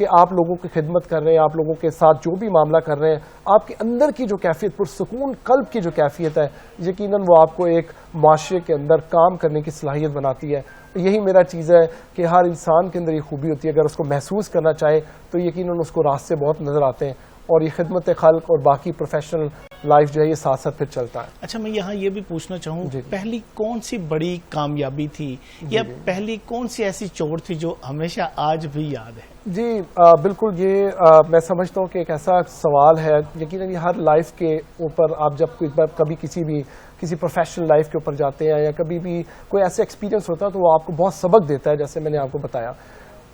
کہ آپ لوگوں کی خدمت کر رہے ہیں, آپ لوگوں کے ساتھ جو بھی معاملہ کر رہے ہیں, آپ کے اندر کی جو کیفیت, پرسکون قلب کی جو کیفیت ہے, یقیناً وہ آپ کو ایک معاشرے کے اندر کام کرنے کی صلاحیت بناتی ہے. یہی میرا چیز ہے کہ ہر انسان کے اندر یہ خوبی ہوتی ہے, اگر اس کو محسوس کرنا چاہے تو یقیناً اس کو راستے بہت نظر آتے ہیں, اور یہ خدمت خلق اور باقی پروفیشنل لائف جو ہے یہ ساتھ ساتھ پھر چلتا ہے. اچھا, میں یہاں یہ بھی پوچھنا چاہوں, پہلی کون سی بڑی کامیابی تھی یا پہلی کون سی ایسی چوٹ تھی جو ہمیشہ آج بھی یاد ہے؟ جی بالکل, یہ میں سمجھتا ہوں کہ ایک ایسا سوال ہے, یقیناً ہر لائف کے اوپر آپ جب کبھی کسی پروفیشنل لائف کے اوپر جاتے ہیں یا کبھی بھی کوئی ایسا ایکسپیرینس ہوتا ہے تو وہ آپ کو بہت سبق دیتا ہے. جیسے میں نے آپ کو بتایا,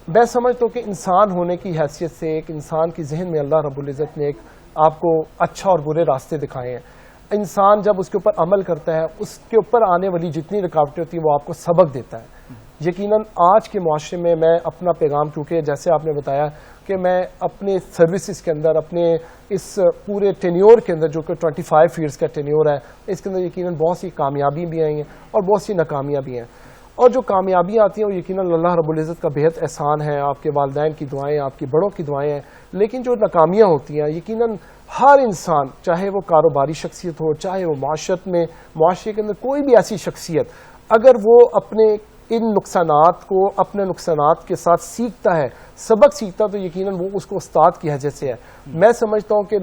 میں سمجھتا ہوں کہ انسان ہونے کی حیثیت سے ایک انسان کی ذہن میں اللہ رب العزت نے ایک آپ کو اچھا اور برے راستے دکھائے ہیں. انسان جب اس کے اوپر عمل کرتا ہے, اس کے اوپر آنے والی جتنی رکاوٹیں ہوتی ہیں وہ آپ کو سبق دیتا ہے. یقیناً آج کے معاشرے میں میں اپنا پیغام, کیونکہ جیسے آپ نے بتایا کہ میں اپنے سروسز کے اندر, اپنے اس پورے ٹینیور کے اندر جو کہ 25 ایئرس کا ٹینیور ہے, اس کے اندر یقیناً بہت سی کامیابی بھی آئی ہیں اور بہت سی ناکامیاں بھی ہیں. اور جو کامیابیاں آتی ہیں وہ یقیناً اللہ رب العزت کا بہت احسان ہے, آپ کے والدین کی دعائیں, آپ کی بڑوں کی دعائیں ہیں. لیکن جو ناکامیاں ہوتی ہیں, یقیناً ہر انسان, چاہے وہ کاروباری شخصیت ہو, چاہے وہ معاشرے کے اندر کوئی بھی ایسی شخصیت, اگر وہ اپنے ان نقصانات کو اپنے نقصانات کے ساتھ سیکھتا ہے, سبق سیکھتا, تو یقیناً وہ اس کو استاد کی حیثیت سے ہے. میں سمجھتا ہوں کہ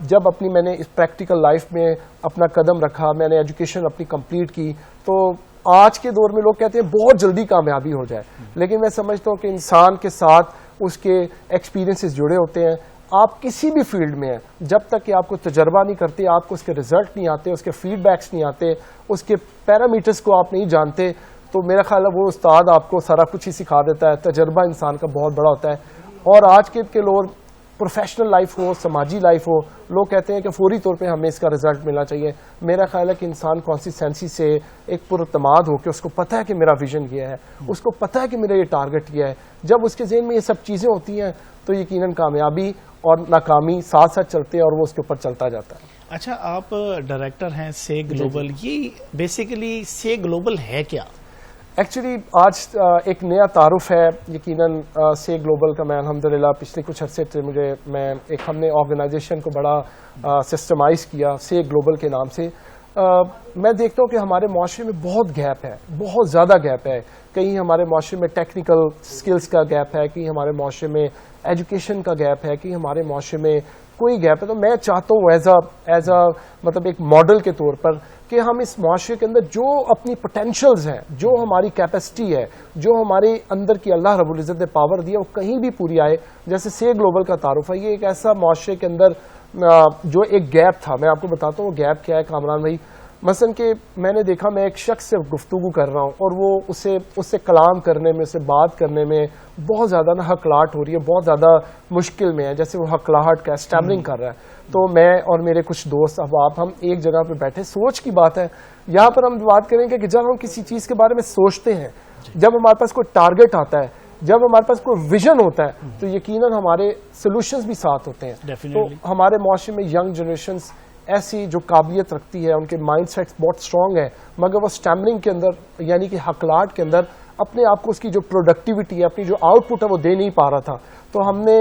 جب میں نے اس پریکٹیکل لائف میں اپنا قدم رکھا, میں نے ایجوکیشن اپنی کمپلیٹ کی, تو آج کے دور میں لوگ کہتے ہیں بہت جلدی کامیابی ہو جائے, لیکن میں سمجھتا ہوں کہ انسان کے ساتھ اس کے ایکسپیرینسز جڑے ہوتے ہیں. آپ کسی بھی فیلڈ میں ہیں, جب تک کہ آپ کو تجربہ نہیں کرتے, آپ کو اس کے رزلٹ نہیں آتے, اس کے فیڈ بیکس نہیں آتے, اس کے پیرامیٹرز کو آپ نہیں جانتے, تو میرا خیال ہے وہ استاد آپ کو سارا کچھ ہی سکھا دیتا ہے. تجربہ انسان کا بہت بڑا ہوتا ہے. اور آج کے لوگ, پروفیشنل لائف ہو, سماجی لائف ہو, لوگ کہتے ہیں کہ فوری طور پہ ہمیں اس کا رزلٹ ملنا چاہیے. میرا خیال ہے کہ انسان کنسسٹنسی سے ایک پراعتماد ہو کے, اس کو پتہ ہے کہ میرا ویژن یہ ہے, اس کو پتہ ہے کہ میرا یہ ٹارگٹ یہ ہے, جب اس کے ذہن میں یہ سب چیزیں ہوتی ہیں تو یقیناً کامیابی اور ناکامی ساتھ ساتھ چلتے ہیں اور وہ اس کے اوپر چلتا جاتا ہے. اچھا, آپ ڈائریکٹر ہیں سے گلوبل, یہ بیسیکلی سے گلوبل ہے کیا؟ ایکچولی آج ایک نیا تعارف ہے یقیناً سے گلوبل کا. میں الحمدللہ پچھلے کچھ عرصے سے ہم نے آرگنائزیشن کو بڑا سسٹمائز کیا سے گلوبل کے نام سے. میں دیکھتا ہوں کہ ہمارے معاشرے میں بہت گیپ ہے, بہت زیادہ گیپ ہے. کہیں ہمارے معاشرے میں ٹیکنیکل سکلز کا گیپ ہے, کہیں ہمارے معاشرے میں ایجوکیشن کا گیپ ہے, کہیں ہمارے معاشرے میں کوئی گیپ ہے. تو میں چاہتا ہوں ایز اے مطلب ایک ماڈل کے طور پر کہ ہم اس معاشرے کے اندر جو اپنی پوٹینشلز ہیں, جو ہماری کیپیسٹی ہے, جو ہمارے اندر کی اللہ رب العزت نے پاور دیا, وہ کہیں بھی پوری آئے. جیسے سے گلوبل کا تعارف ہے, یہ ایک ایسا معاشرے کے اندر جو ایک گیپ تھا, میں آپ کو بتاتا ہوں وہ گیپ کیا ہے کامران بھائی. مثلا کہ میں نے دیکھا, میں ایک شخص سے گفتگو کر رہا ہوں اور وہ اس سے کلام کرنے میں, اس سے بات کرنے میں بہت زیادہ ہکلاہٹ ہو رہی ہے, بہت زیادہ مشکل میں ہے. جیسے وہ ہکلاہٹ کا اسٹیمرنگ کر رہا ہے. تو میں اور میرے کچھ دوست احباب ہم ایک جگہ پہ بیٹھے, سوچ کی بات ہے, یہاں پر ہم بات کریں گے کہ جب ہم کسی چیز کے بارے میں سوچتے ہیں, جب ہمارے پاس کوئی ٹارگٹ آتا ہے, جب ہمارے پاس کوئی ویژن ہوتا ہے, تو یقیناً ہمارے سولوشنز بھی ساتھ ہوتے ہیں. تو ہمارے معاشرے میں ینگ جنریشنز ایسی جو قابلیت رکھتی ہے, ان کے مائنڈ سیٹس بہت اسٹرانگ ہے, مگر وہ اسٹیمرنگ کے اندر یعنی کہ ہکلاہٹ کے اندر اپنے آپ کو اس کی جو پروڈکٹیوٹی ہے, اپنی جو آؤٹ پٹ ہے وہ دے نہیں پا رہا تھا. تو ہم نے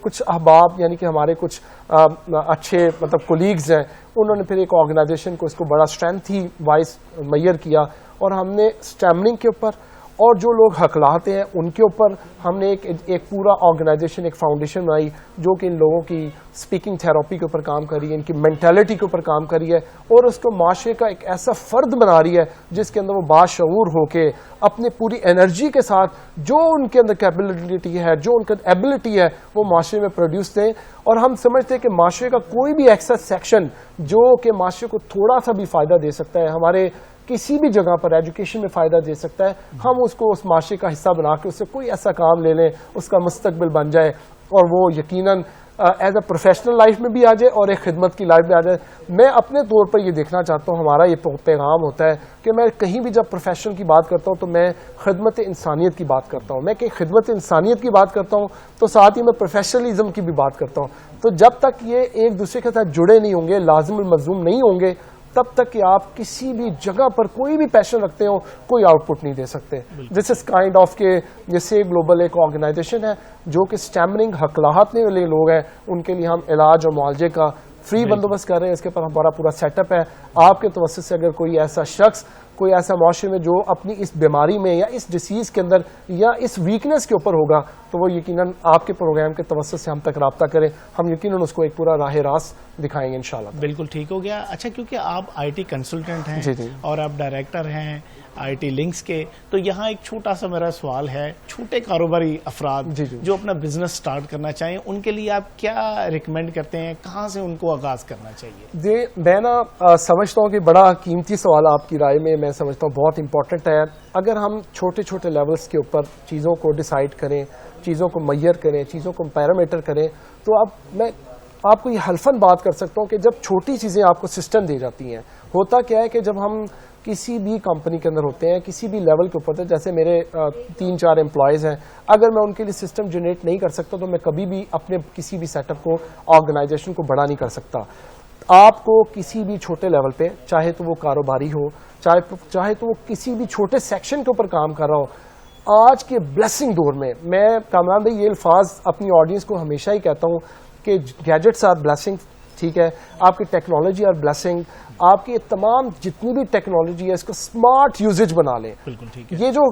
کچھ احباب یعنی کہ ہمارے کچھ اچھے مطلب کولیگز ہیں, انہوں نے پھر ایک آرگنائزیشن کو اس کو بڑا اسٹرینتھ ہی وائز میئر کیا, اور ہم نے اسٹیمرنگ کے اوپر اور جو لوگ ہکلاتے ہیں ان کے اوپر ہم نے ایک پورا آرگنائزیشن, ایک فاؤنڈیشن بنائی جو کہ ان لوگوں کی اسپیکنگ تھراپی کے اوپر کام کر رہی ہے, ان کی مینٹیلٹی کے اوپر کام کر رہی ہے, اور اس کو معاشرے کا ایک ایسا فرد بنا رہی ہے جس کے اندر وہ باشعور ہو کے اپنے پوری انرجی کے ساتھ جو ان کے اندر کیپیبلٹی ہے, جو ان کا ایبلٹی ہے, وہ معاشرے میں پروڈیوس دیں. اور ہم سمجھتے ہیں کہ معاشرے کا کوئی بھی ایسا سیکشن جو کہ معاشرے کو تھوڑا سا بھی فائدہ دے سکتا ہے, ہمارے کسی بھی جگہ پر ایجوکیشن میں فائدہ دے سکتا ہے, ہم اس کو اس معاشرے کا حصہ بنا کے اس سے کوئی ایسا کام لے لیں, اس کا مستقبل بن جائے, اور وہ یقیناً ایز اے پروفیشنل لائف میں بھی آ جائے اور ایک خدمت کی لائف میں آ جائے. میں اپنے طور پر یہ دیکھنا چاہتا ہوں, ہمارا یہ پیغام ہوتا ہے کہ میں کہیں بھی جب پروفیشن کی بات کرتا ہوں تو میں خدمت انسانیت کی بات کرتا ہوں. میں کہ خدمت انسانیت کی بات کرتا ہوں تو ساتھ ہی میں پروفیشنلزم کی بھی بات کرتا ہوں. تو جب تک یہ ایک دوسرے کے ساتھ جڑے نہیں ہوں گے, لازم الملزوم نہیں ہوں گے, تب تک کہ آپ کسی بھی جگہ پر کوئی بھی پیشن رکھتے ہو کوئی آؤٹ پٹ نہیں دے سکتے. دس از کائنڈ آف کہ یہ سیو گلوبل ایک آرگنائزیشن ہے جو کہ اسٹیمرنگ حقلاحت والے لوگ ہیں, ان کے لیے ہم علاج اور معالجے کا فری بندوبست کر رہے ہیں. اس کے پر ہمارا پورا سیٹ اپ ہے. آپ کے توسط سے اگر کوئی ایسا شخص, کوئی ایسا معاشرے میں جو اپنی اس بیماری میں یا اس ڈیسیز کے اندر یا اس ویکنس کے اوپر ہوگا, تو وہ یقیناً آپ کے پروگرام کے توسط سے ہم تک رابطہ کریں. ہم یقیناً اس کو ایک پورا راہ راست دکھائیں گے انشاءاللہ. بالکل ٹھیک ہو گیا. اچھا, کیونکہ آپ آئی ٹی کنسلٹنٹ ہیں جی جی. اور آپ ڈائریکٹر ہیں آئی ٹی لنکس کے, تو یہاں ایک چھوٹا سا میرا سوال ہے, چھوٹے کاروباری افراد جی جی. جو اپنا بزنس سٹارٹ کرنا چاہیں, ان کے لیے آپ کیا ریکمینڈ کرتے ہیں, کہاں سے ان کو آغاز کرنا چاہیے؟ میں نا سمجھتا ہوں کہ بڑا قیمتی سوال آپ کی رائے میں سمجھتا ہوں بہت امپورٹنٹ ہے. اگر ہم چھوٹے چھوٹے لیولز کے اوپر چیزوں کو ڈیسائیڈ کریں, چیزوں کو میئر کریں, چیزوں کو پیرامیٹر کریں, تو اب میں آپ کو یہ حلفاً بات کر سکتا ہوں کہ جب چھوٹی چیزیں آپ کو سسٹم دی جاتی ہیں, ہوتا کیا ہے کہ جب ہم کسی بھی کمپنی کے اندر ہوتے ہیں, کسی بھی لیول کے اوپر, جیسے میرے 3-4 امپلائیز ہیں, اگر میں ان کے لیے سسٹم جنریٹ نہیں کر سکتا تو میں کبھی بھی اپنے کسی بھی سیٹ اپ کو, آرگنائزیشن کو بڑا نہیں کر سکتا. آپ کو کسی بھی چھوٹے لیول پہ, چاہے تو وہ کاروباری ہو, چاہے تو وہ کسی بھی چھوٹے سیکشن کے اوپر کام کر رہا ہو, آج کے بلیسنگ دور میں, میں کامران بھائی یہ الفاظ اپنی آڈینس کو ہمیشہ ہی کہتا ہوں کہ گیجٹس آر بلیسنگ, ٹھیک ہے, آپ کی ٹیکنالوجی آر بلیسنگ, آپ کی تمام جتنی بھی ٹیکنالوجی ہے اس کو اسمارٹ یوزیج بنا لیں. یہ جو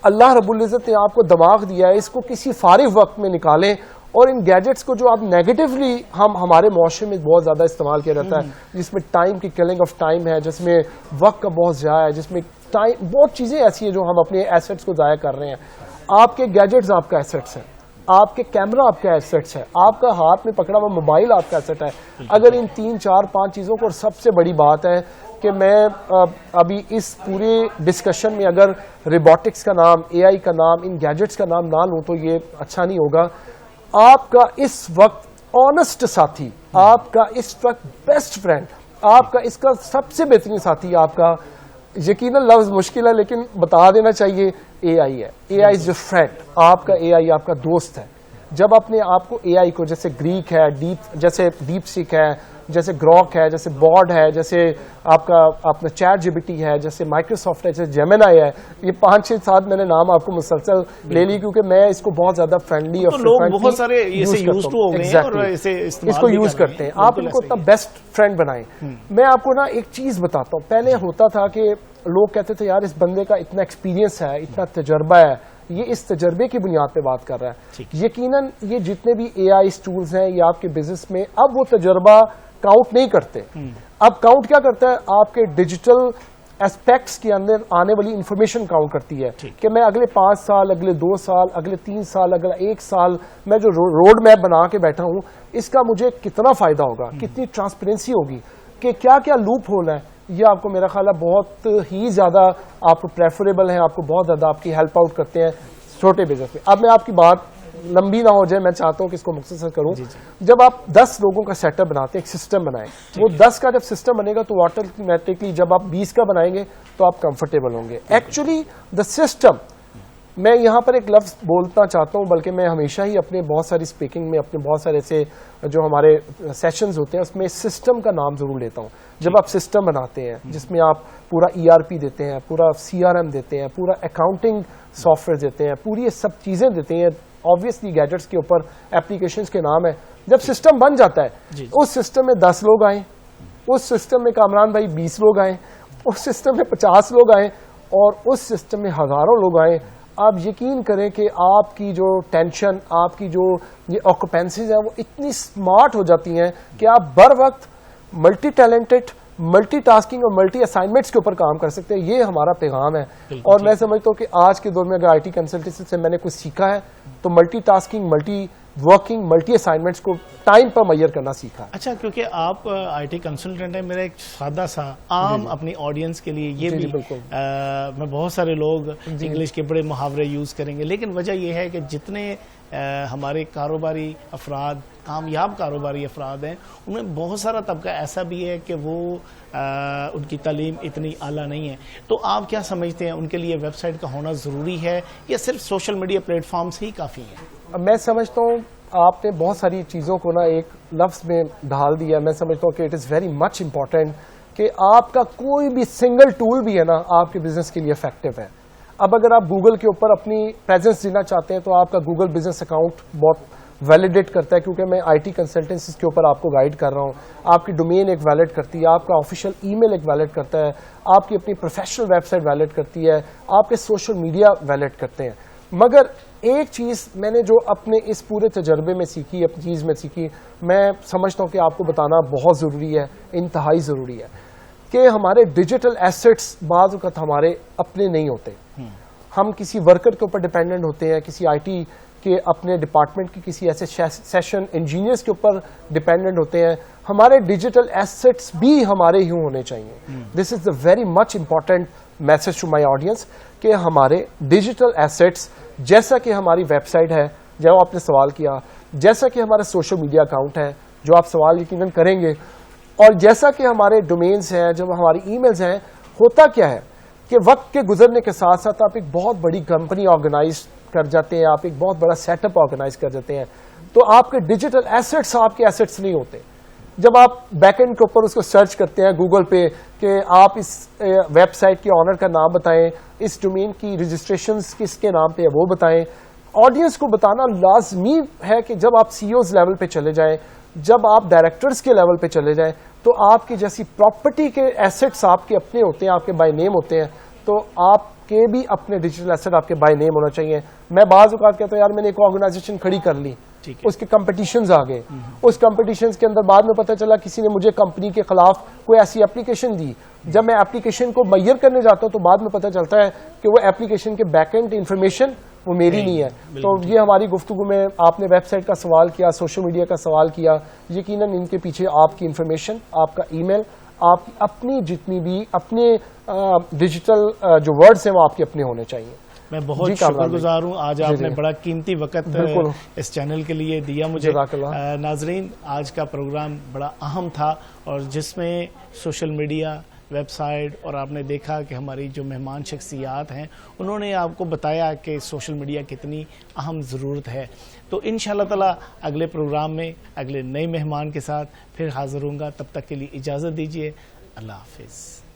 اللہ رب العزت نے آپ کو دماغ دیا ہے, اس کو کسی فارغ وقت میں نکالیں, اور ان گیجٹس کو جو آپ نیگیٹولی ہمارے معاشرے میں بہت زیادہ استعمال کیا جاتا ہے, جس میں ٹائم کی کلنگ آف ٹائم ہے, جس میں وقت کا بہت ضائع ہے, جس میں بہت چیزیں ایسی ہیں جو ہم اپنے ایسٹس کو ضائع کر رہے ہیں. آپ کے گیجٹس آپ کا ایسٹس ہے, آپ کے کیمرہ آپ کا ایسٹس ہے, آپ کا ہاتھ میں پکڑا ہوا موبائل آپ کا ایسٹ ہے. اگر ان 3-4-5 چیزوں کو, اور سب سے بڑی بات ہے کہ میں ابھی اس پورے ڈسکشن میں اگر روبوٹکس کا نام, اے آئی کا نام, ان گیجٹس کا نام نہ لوں تو یہ اچھا نہیں ہوگا. آپ کا اس وقت آنسٹ ساتھی, آپ کا اس وقت بیسٹ فرینڈ, آپ کا اس کا سب سے بہترین ساتھی, آپ کا یقیناً لفظ مشکل ہے لیکن بتا دینا چاہیے, اے آئی ہے. اے آئی از یور فرینڈ, آپ کا اے آئی آپ کا دوست ہے. جب اپنے آپ کو اے آئی کو, جیسے گریک ہے, جیسے ڈیپ سیک ہے, جیسے گروک ہے, جیسے بارڈ ہے, جیسے آپ کا اپنا چیٹ جی پی ٹی ہے, جیسے مائکروسافٹ ہے, جیسے جیمینائی ہے, یہ 5-6-7 میں نے نام آپ کو مسلسل لے لی کیونکہ میں اس کو بہت زیادہ فرینڈلی اور بہت سارے اس کو یوز کرتے ہیں. آپ ان کو اتنا بیسٹ فرینڈ بنائیں. میں آپ کو نا ایک چیز بتاتا ہوں. پہلے ہوتا تھا کہ لوگ کہتے تھے یار اس بندے کا اتنا ایکسپیرینس ہے, اتنا تجربہ ہے, یہ اس تجربے کی بنیاد پہ بات کر رہا ہے. یقیناً یہ جتنے بھی اے آئی ٹولز ہیں یہ آپ کے بزنس میں اب وہ تجربہ کاؤنٹ نہیں کرتے. اب کاؤنٹ کیا کرتا ہے, آپ کے ڈیجیٹل اسپیکٹس کے اندر آنے والی انفارمیشن کاؤنٹ کرتی ہے کہ میں اگلے 5 سال, اگلے 2 سال, اگلے 3 سال, اگلا 1 سال میں جو روڈ میپ بنا کے بیٹھا ہوں, اس کا مجھے کتنا فائدہ ہوگا, کتنی ٹرانسپیرنسی ہوگی, کہ کیا کیا لوپ ہول ہے. یہ آپ کو میرا خیال ہے بہت ہی زیادہ آپ کو پریفریبل ہے, آپ کو بہت زیادہ آپ کی ہیلپ آؤٹ کرتے ہیں چھوٹے بزنس میں. اب میں آپ کی بات لمبی نہ ہو جائے, میں چاہتا ہوں کہ اس کو مختصر کروں. جب آپ 10 لوگوں کا سیٹ اپ بناتے ہیں, ایک سسٹم بنائیں, وہ 10 کا جب سسٹم بنے گا تو آٹومیٹکلی جب آپ 20 کا بنائیں گے تو آپ کمفرٹیبل ہوں گے. ایکچولی دا سسٹم, میں یہاں پر ایک لفظ بولنا چاہتا ہوں, بلکہ میں ہمیشہ ہی اپنے بہت ساری اسپیکنگ میں, اپنے بہت سارے ایسے جو ہمارے سیشنز ہوتے ہیں اس میں سسٹم کا نام ضرور لیتا ہوں. جب آپ سسٹم بناتے ہیں جس میں آپ پورا ای آر پی دیتے ہیں, پورا سی آر ایم دیتے ہیں, پورا اکاؤنٹنگ سافٹ ویئر دیتے ہیں, پوری یہ سب چیزیں دیتے ہیں, آبویسلی گیجٹس کے اوپر ایپلیکیشنز کے نام ہے. جب سسٹم بن جاتا ہے, اس سسٹم میں 10 لوگ آئیں, اس سسٹم میں کامران بھائی 20 لوگ آئیں, اس سسٹم میں 50 لوگ آئیں, اور اس سسٹم میں ہزاروں لوگ آئیں, آپ یقین کریں کہ آپ کی جو ٹینشن, آپ کی جو یہ آکوپینسیز ہیں وہ اتنی سمارٹ ہو جاتی ہیں کہ آپ بر وقت ملٹی ٹیلنٹڈ, ملٹی ٹاسکنگ اور ملٹی اسائنمنٹس کے اوپر کام کر سکتے ہیں. یہ ہمارا پیغام ہے. اور میں سمجھتا ہوں کہ آج کے دور میں اگر آئی ٹی کنسلٹنسی سے میں نے کچھ سیکھا ہے تو multi tasking, multi working, multi assignments کو ٹائم پر میئر کرنا سیکھا. اچھا, کیونکہ آپ آئی ٹی کنسلٹنٹ ہیں, میرا ایک سادہ سا عام اپنی آڈینس کے لیے یہ بھی, میں بہت سارے لوگ انگلش کے بڑے محاورے یوز کریں گے, لیکن وجہ یہ ہے کہ جتنے ہمارے کاروباری افراد, کامیاب کاروباری افراد ہیں, ان میں بہت سارا طبقہ ایسا بھی ہے کہ وہ ان کی تعلیم اتنی اعلیٰ نہیں ہے. تو آپ کیا سمجھتے ہیں, ان کے لیے ویب سائٹ کا ہونا ضروری ہے یا صرف سوشل میڈیا پلیٹ فارمز ہی کافی ہیں؟ میں سمجھتا ہوں آپ نے بہت ساری چیزوں کو نا ایک لفظ میں ڈھال دیا. میں سمجھتا ہوں کہ it is very much important کہ آپ کا کوئی بھی سنگل ٹول بھی ہے نا آپ کے بزنس کے لیے افیکٹو ہے. اب اگر آپ گوگل کے اوپر اپنی پریزنس دینا چاہتے ہیں تو آپ کا گوگل بزنس اکاؤنٹ بہت ویلیڈیٹ کرتا ہے, کیونکہ میں آئی ٹی کنسلٹنسیز کے اوپر آپ کو گائیڈ کر رہا ہوں. آپ کی ڈومین ایک ویلڈ کرتی ہے, آپ کا آفیشیل ای میل ایک ویلڈ کرتا ہے, آپ کی اپنی پروفیشنل ویب سائٹ ویلڈ کرتی ہے, آپ کے سوشل میڈیا ویلڈ کرتے ہیں. مگر ایک چیز میں نے جو اپنے اس پورے تجربے میں سیکھی, اپنی چیز میں سیکھی, میں سمجھتا ہوں کہ آپ کو بتانا بہت ضروری ہے, انتہائی ضروری ہے, کہ ہمارے ڈیجیٹل ایسٹس بعض اوقات ہمارے اپنے نہیں ہوتے. ہم کسی ورکر کے اوپر ڈیپینڈنٹ ہوتے ہیں, کسی آئی ٹی کہ اپنے ڈپارٹمنٹ کی کسی ایسے سیشن انجینئرز کے اوپر ڈیپینڈنٹ ہوتے ہیں. ہمارے ڈیجیٹل ایسٹس بھی ہمارے ہی ہونے چاہیے. This is a very much important message to my audience کہ ہمارے ڈیجیٹل ایسٹس, جیسا کہ ہماری ویب سائٹ ہے جو آپ نے سوال کیا, جیسا کہ ہمارا سوشل میڈیا اکاؤنٹ ہے جو آپ سوال یقیناً کریں گے, اور جیسا کہ ہمارے ڈومینز ہیں, جب ہماری ای میلز ہیں, ہوتا کیا ہے کہ وقت کے گزرنے کے ساتھ ساتھ آپ ایک بہت بڑی کمپنی آرگنائز کر جاتے ہیں, آپ ایک بہت بڑا سیٹ اپ آرگنائز کر جاتے ہیں, تو آپ کے ڈیجیٹل ایسٹس آپ کے ایسٹس نہیں ہوتے. جب آپ بیک اینڈ کے اوپر اس کو سرچ کرتے ہیں گوگل پہ کہ آپ اس ویب سائٹ کے آنر کا نام بتائیں, اس ڈومین کی رجسٹریشنز کس کے نام پہ ہے وہ بتائیں, آڈینس کو بتانا لازمی ہے کہ جب آپ سی اوز لیول پہ چلے جائیں, جب آپ ڈائریکٹرز کے لیول پہ چلے جائیں, تو آپ کی جیسی پراپرٹی کے ایسٹس آپ کے اپنے ہوتے ہیں, آپ کے بائی نیم ہوتے ہیں, تو آپ کے بھی اپنے ڈیجیٹل ایسٹ آپ کے بائی نیم ہونا چاہیے. میں بعض اوقات کہتا ہوں یار میں نے ایک آرگنائزیشن کھڑی کر لی, اس کے کمپٹیشنز آ گئے, اس کمپٹیشنز کے اندر بعد میں پتہ چلا کسی نے مجھے کمپنی کے خلاف کوئی ایسی اپلیکیشن دی. جب میں اپلیکیشن کو میئر کرنے جاتا ہوں تو بعد میں پتہ چلتا ہے کہ وہ اپلیکیشن کے بیک اینڈ انفارمیشن وہ میری نہیں ہے. تو یہ ہماری گفتگو میں آپ نے ویب سائٹ کا سوال کیا, سوشل میڈیا کا سوال کیا, یقیناً ان کے پیچھے آپ کی انفارمیشن, آپ کا ای میل, آپ کی اپنی جتنی بھی اپنے ڈیجیٹل جو ورڈز ہیں وہ آپ کے اپنے ہونے چاہیے. میں بہت شکر گزار ہوں, آج آپ نے بڑا قیمتی وقت اس چینل کے لیے دیا مجھے. ناظرین, آج کا پروگرام بڑا اہم تھا, اور جس میں سوشل میڈیا, ویب سائٹ, اور آپ نے دیکھا کہ ہماری جو مہمان شخصیات ہیں انہوں نے آپ کو بتایا کہ سوشل میڈیا کتنی اہم ضرورت ہے. تو انشاءاللہ تعالی اگلے پروگرام میں اگلے نئے مہمان کے ساتھ پھر حاضر ہوں گا. تب تک کے لیے اجازت دیجیے. اللہ حافظ.